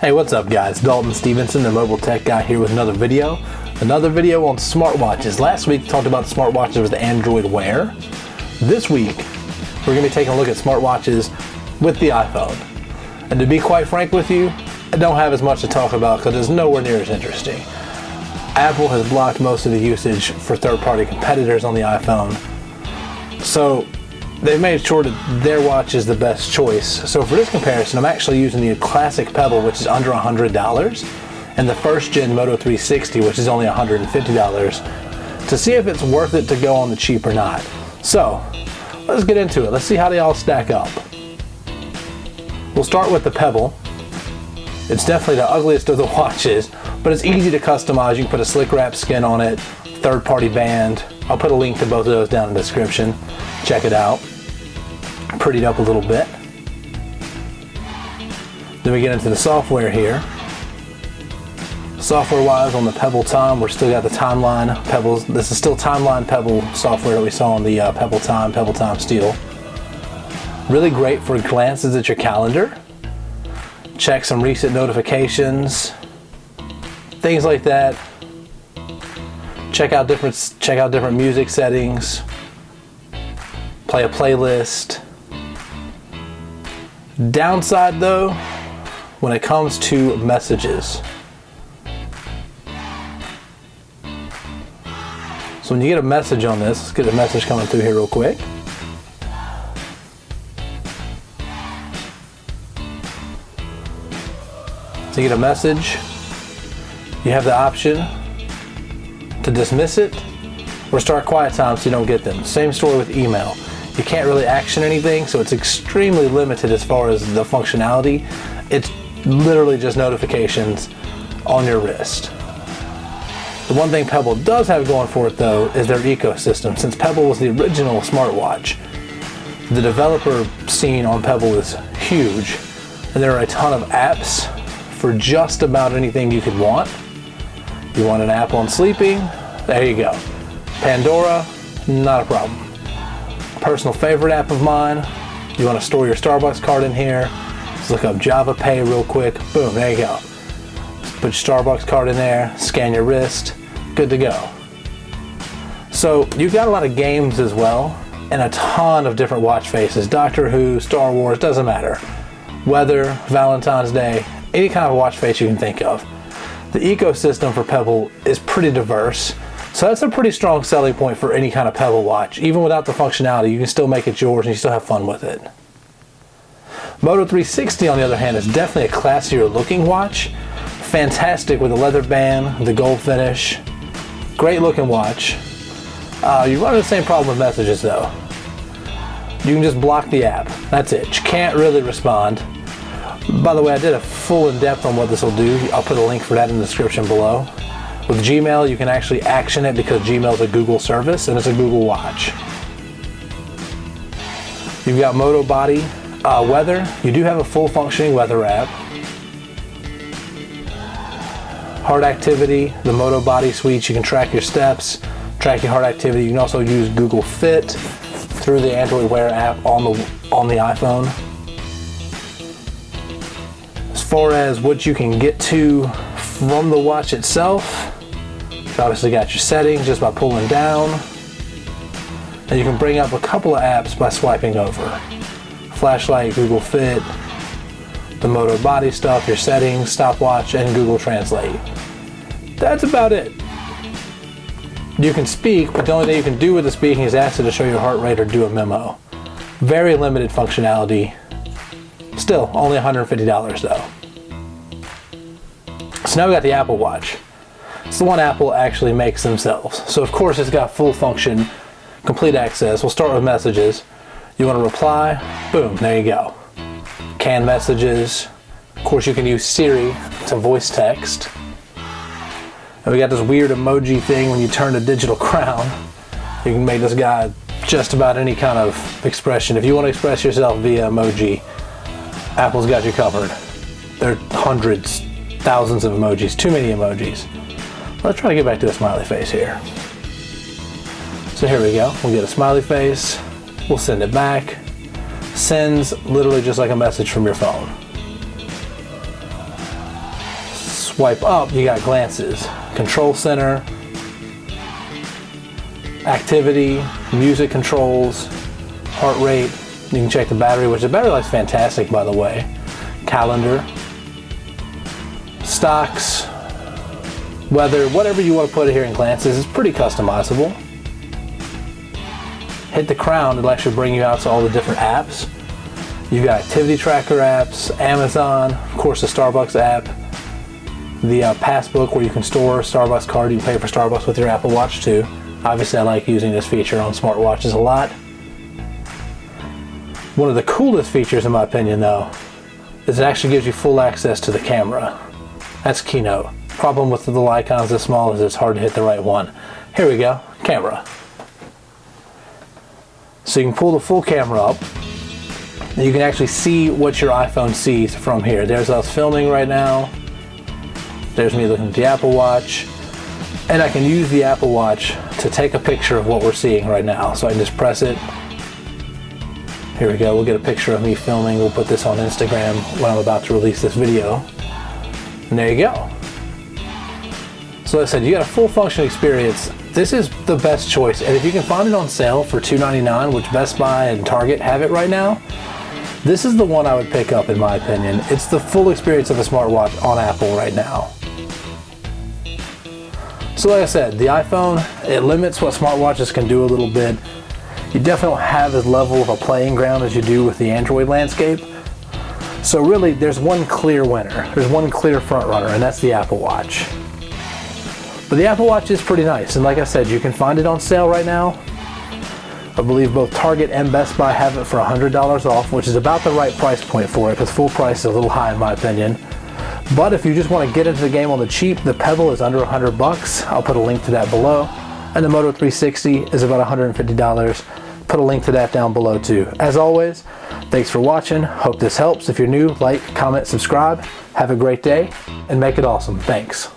Hey, what's up guys? Dalton Stevenson, the mobile tech guy, here with another video. Another video on smartwatches. Last week we talked about smartwatches with Android Wear. This week we're going to be taking a look at smartwatches with the iPhone. And to be quite frank with you, I don't have as much to talk about because it's nowhere near as interesting. Apple has blocked most of the usage for third-party competitors on the iPhone. So they've made sure that their watch is the best choice. So for this comparison, I'm actually using the classic Pebble, which is under $100, and the first gen Moto 360, which is only $150, to see if it's worth it to go on the cheap or not. So let's get into it. Let's see how they all stack up. We'll start with the Pebble. It's definitely the ugliest of the watches, but it's easy to customize. You can put a slick wrap skin on it, third-party band. I'll put a link to both of those down in the description. Check it out. Prettied up a little bit. Then we get into the software here. Software-wise, on the Pebble Time, we're still got the Timeline Pebbles. This is still Timeline Pebble software that we saw on the Pebble Time Steel. Really great for glances at your calendar. Check some recent notifications, things like that. Check out different music settings. Play a playlist. Downside though, when it comes to messages. So when you get a message on this, let's get a message coming through here real quick. So you get a message, you have the option to dismiss it or start quiet time so you don't get them. Same story with email. You can't really action anything, so it's extremely limited as far as the functionality. It's literally just notifications on your wrist. The one thing Pebble does have going for it though is their ecosystem. Since Pebble was the original smartwatch, the developer scene on Pebble is huge, and there are a ton of apps for just about anything you could want. You want an app on sleeping? There you go. Pandora? Not a problem. Personal favorite app of mine? You want to store your Starbucks card in here? Let's look up Java Pay real quick. Boom, there you go. Put your Starbucks card in there, scan your wrist, good to go. So you've got a lot of games as well, and a ton of different watch faces. Doctor Who, Star Wars, doesn't matter. Weather, Valentine's Day, any kind of watch face you can think of. The ecosystem for Pebble is pretty diverse, so that's a pretty strong selling point for any kind of Pebble watch. Even without the functionality, you can still make it yours and you still have fun with it. Moto 360, on the other hand, is definitely a classier looking watch. Fantastic with the leather band, the gold finish. Great looking watch. You run into the same problem with messages though. You can just block the app. That's it. You can't really respond. By the way, I did a full in-depth on what this will do. I'll put a link for that in the description below. With Gmail, you can actually action it because Gmail is a Google service and it's a Google Watch. You've got Moto Body Weather. You do have a full functioning weather app. Heart activity, the Moto Body Suite, you can track your steps, track your heart activity. You can also use Google Fit through the Android Wear app on the iPhone. As far as what you can get to from the watch itself, you've obviously got your settings just by pulling down, and you can bring up a couple of apps by swiping over. Flashlight, Google Fit, the Moto Body stuff, your settings, stopwatch, and Google Translate. That's about it. You can speak, but the only thing you can do with the speaking is ask it to show your heart rate or do a memo. Very limited functionality. Still, only $150 though. So now we got the Apple Watch. It's the one Apple actually makes themselves. So of course it's got full function, complete access. We'll start with messages. You want to reply? Boom, there you go. Canned messages. Of course you can use Siri to voice text. And we got this weird emoji thing when you turn the digital crown. You can make this guy just about any kind of expression. If you want to express yourself via emoji, Apple's got you covered. There are hundreds, thousands of emojis, too many emojis. Let's try to get back to a smiley face here. So here we go. We'll get a smiley face. We'll send it back. Sends literally just like a message from your phone. Swipe up, you got glances, control center, activity, music controls, heart rate. You can check the battery, which the battery life's fantastic, by the way. Calendar, stocks, weather, whatever you want to put it here in glances is pretty customizable. Hit the crown, it'll actually bring you out to all the different apps. You've got activity tracker apps, Amazon, of course the Starbucks app, the Passbook where you can store a Starbucks card. You can pay for Starbucks with your Apple Watch too. Obviously I like using this feature on smartwatches a lot. One of the coolest features in my opinion though, is it actually gives you full access to the camera. That's keynote. Problem with the little icons this small is it's hard to hit the right one. Here we go, camera. So you can pull the full camera up, and you can actually see what your iPhone sees from here. There's us filming right now. There's me looking at the Apple Watch. And I can use the Apple Watch to take a picture of what we're seeing right now. So I can just press it. Here we go, we'll get a picture of me filming. We'll put this on Instagram when I'm about to release this video. And there you go. So like I said, you got a full function experience. This is the best choice. And if you can find it on sale for $2.99, which Best Buy and Target have it right now, this is the one I would pick up in my opinion. It's the full experience of a smartwatch on Apple right now. So like I said, the iPhone, it limits what smartwatches can do a little bit. You definitely don't have as level of a playing ground as you do with the Android landscape. So really, there's one clear winner. There's one clear front runner, and that's the Apple Watch. But the Apple Watch is pretty nice, and like I said, you can find it on sale right now. I believe both Target and Best Buy have it for $100 off, which is about the right price point for it, because full price is a little high in my opinion. But if you just want to get into the game on the cheap, the Pebble is under $100. I'll put a link to that below. And the Moto 360 is about $150. Put a link to that down below too. As always, thanks for watching. Hope this helps. If you're new, like, comment, subscribe. Have a great day, and make it awesome. Thanks.